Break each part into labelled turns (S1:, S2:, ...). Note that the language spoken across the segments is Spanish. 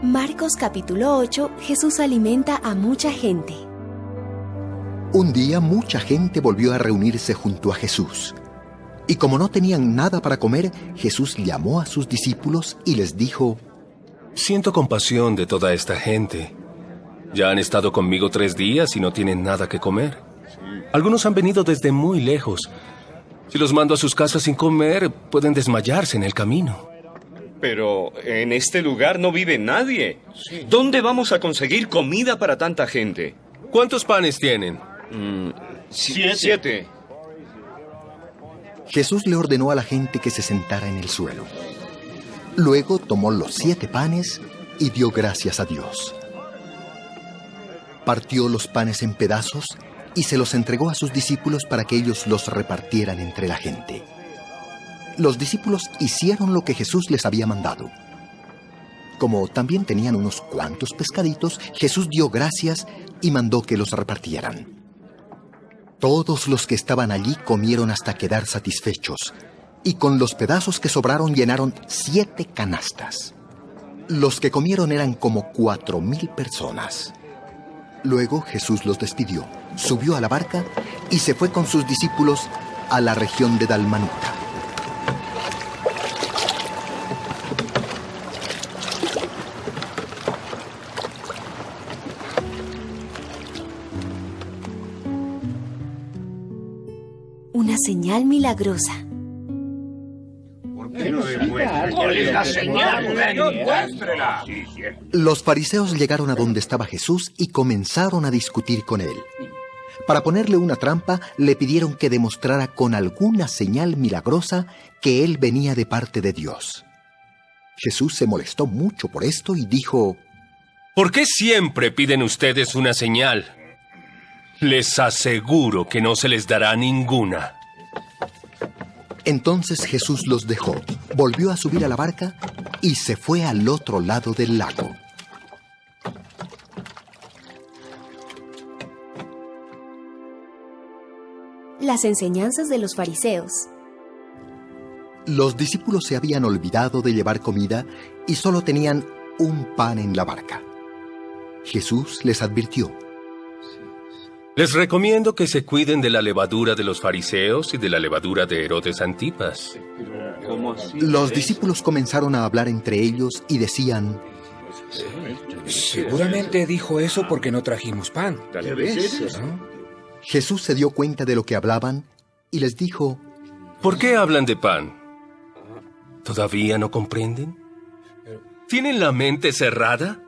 S1: Marcos capítulo 8, Jesús alimenta a mucha gente.
S2: Un día mucha gente volvió a reunirse junto a Jesús. Y como no tenían nada para comer, Jesús llamó a sus discípulos y les dijo:
S3: Siento compasión de toda esta gente. Ya han estado conmigo 3 días y no tienen nada que comer. Algunos han venido desde muy lejos. Si los mando a sus casas sin comer, pueden desmayarse en el camino.
S4: Pero en este lugar no vive nadie. ¿Dónde vamos a conseguir comida para tanta gente?
S3: ¿Cuántos panes tienen?
S4: 7.
S2: Jesús le ordenó a la gente que se sentara en el suelo. Luego tomó los 7 panes y dio gracias a Dios. Partió los panes en pedazos y se los entregó a sus discípulos para que ellos los repartieran entre la gente. Los discípulos hicieron lo que Jesús les había mandado. Como también tenían unos cuantos pescaditos, Jesús dio gracias y mandó que los repartieran. Todos los que estaban allí comieron hasta quedar satisfechos, y con los pedazos que sobraron llenaron 7 canastas. Los que comieron eran como 4,000 personas. Luego Jesús los despidió, subió a la barca y se fue con sus discípulos a la región de Dalmanuta.
S1: Una señal milagrosa.
S2: Los fariseos llegaron a donde estaba Jesús y comenzaron a discutir con él. Para ponerle una trampa, le pidieron que demostrara con alguna señal milagrosa que él venía de parte de Dios. Jesús se molestó mucho por esto y dijo:
S3: ¿Por qué siempre piden ustedes una señal? Les aseguro que no se les dará ninguna.
S2: Entonces Jesús los dejó, volvió a subir a la barca y se fue al otro lado del lago.
S1: Las enseñanzas de los fariseos.
S2: Los discípulos se habían olvidado de llevar comida y solo tenían un pan en la barca. Jesús les advirtió:
S3: Les recomiendo que se cuiden de la levadura de los fariseos y de la levadura de Herodes Antipas.
S2: Los discípulos comenzaron a hablar entre ellos y decían:
S5: Seguramente dijo eso porque no trajimos pan. ¿No?
S2: Jesús se dio cuenta de lo que hablaban y les dijo:
S3: ¿Por qué hablan de pan? ¿Todavía no comprenden? ¿Tienen la mente cerrada?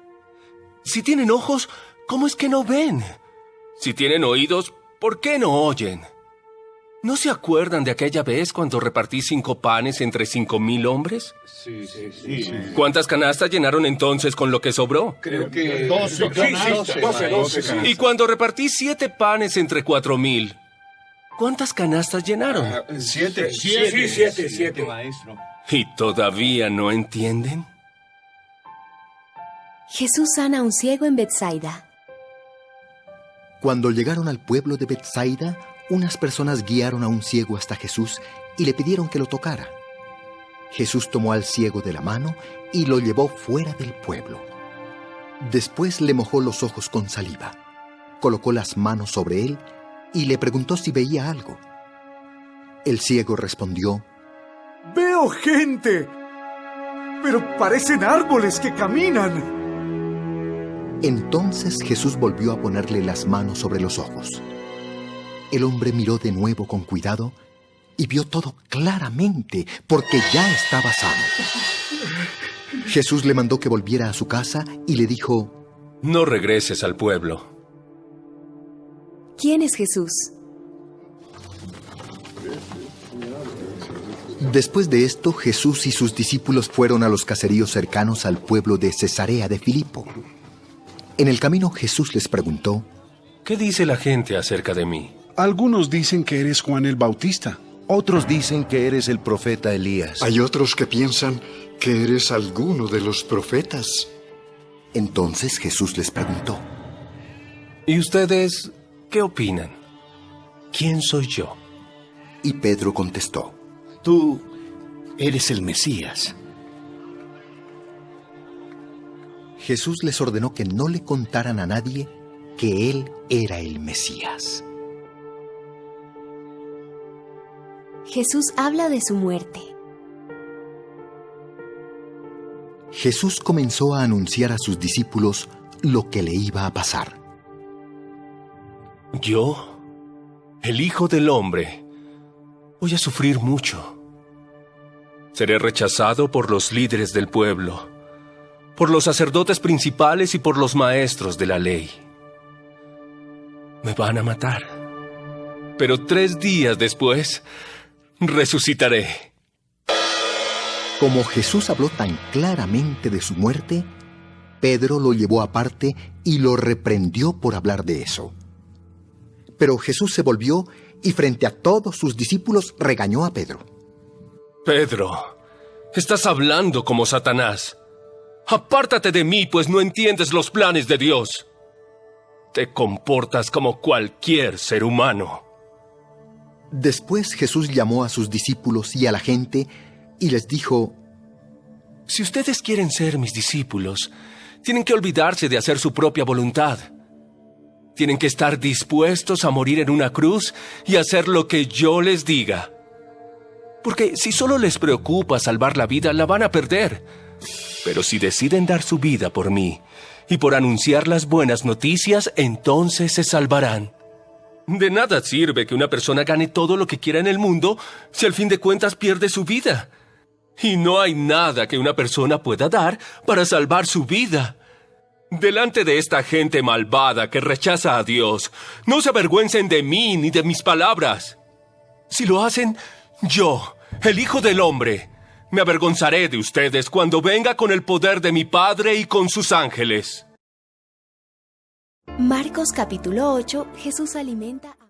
S3: Si tienen ojos, ¿cómo es que no ven? Si tienen oídos, ¿por qué no oyen? ¿No se acuerdan de aquella vez cuando repartí 5 panes entre 5,000 hombres? Sí. ¿Cuántas canastas llenaron entonces con lo que sobró?
S6: Creo que 12 canastas.
S3: Y cuando repartí 7 panes entre 4,000, ¿cuántas canastas llenaron?
S6: 7.
S5: Siete,
S6: maestro.
S3: ¿Y todavía no entienden?
S1: Jesús sana a un ciego en Betsaida.
S2: Cuando llegaron al pueblo de Betsaida, unas personas guiaron a un ciego hasta Jesús y le pidieron que lo tocara. Jesús tomó al ciego de la mano y lo llevó fuera del pueblo. Después le mojó los ojos con saliva, colocó las manos sobre él y le preguntó si veía algo. El ciego respondió:
S7: Veo gente, pero parecen árboles que caminan.
S2: Entonces Jesús volvió a ponerle las manos sobre los ojos. El hombre miró de nuevo con cuidado y vio todo claramente porque ya estaba sano. Jesús le mandó que volviera a su casa y le dijo:
S3: No regreses al pueblo.
S1: ¿Quién es Jesús?
S2: Después de esto, Jesús y sus discípulos fueron a los caseríos cercanos al pueblo de Cesarea de Filipo. En el camino Jesús les preguntó:
S3: ¿Qué dice la gente acerca de mí?
S8: Algunos dicen que eres Juan el Bautista.
S9: Otros dicen que eres el profeta Elías.
S10: Hay otros que piensan que eres alguno de los profetas.
S2: Entonces Jesús les preguntó:
S3: ¿Y ustedes qué opinan? ¿Quién soy yo?
S2: Y Pedro contestó:
S9: Tú eres el Mesías.
S2: Jesús les ordenó que no le contaran a nadie que Él era el Mesías.
S1: Jesús habla de su muerte.
S2: Jesús comenzó a anunciar a sus discípulos lo que le iba a pasar.
S3: Yo, el Hijo del Hombre, voy a sufrir mucho. Seré rechazado por los líderes del pueblo, por los sacerdotes principales y por los maestros de la ley. Me van a matar. Pero 3 días después, resucitaré.
S2: Como Jesús habló tan claramente de su muerte, Pedro lo llevó aparte y lo reprendió por hablar de eso. Pero Jesús se volvió y frente a todos sus discípulos regañó a Pedro.
S3: Pedro, estás hablando como Satanás. Apártate de mí, pues no entiendes los planes de Dios. Te comportas como cualquier ser humano.
S2: Después Jesús llamó a sus discípulos y a la gente y les dijo:
S3: Si ustedes quieren ser mis discípulos, tienen que olvidarse de hacer su propia voluntad. Tienen que estar dispuestos a morir en una cruz y hacer lo que yo les diga. Porque si solo les preocupa salvar la vida, la van a perder. Pero si deciden dar su vida por mí y por anunciar las buenas noticias, entonces se salvarán. De nada sirve que una persona gane todo lo que quiera en el mundo si al fin de cuentas pierde su vida. Y no hay nada que una persona pueda dar para salvar su vida. Delante de esta gente malvada que rechaza a Dios, no se avergüencen de mí ni de mis palabras. Si lo hacen, yo, el Hijo del Hombre, me avergonzaré de ustedes cuando venga con el poder de mi Padre y con sus ángeles.
S1: Marcos capítulo 8, Jesús alimenta a...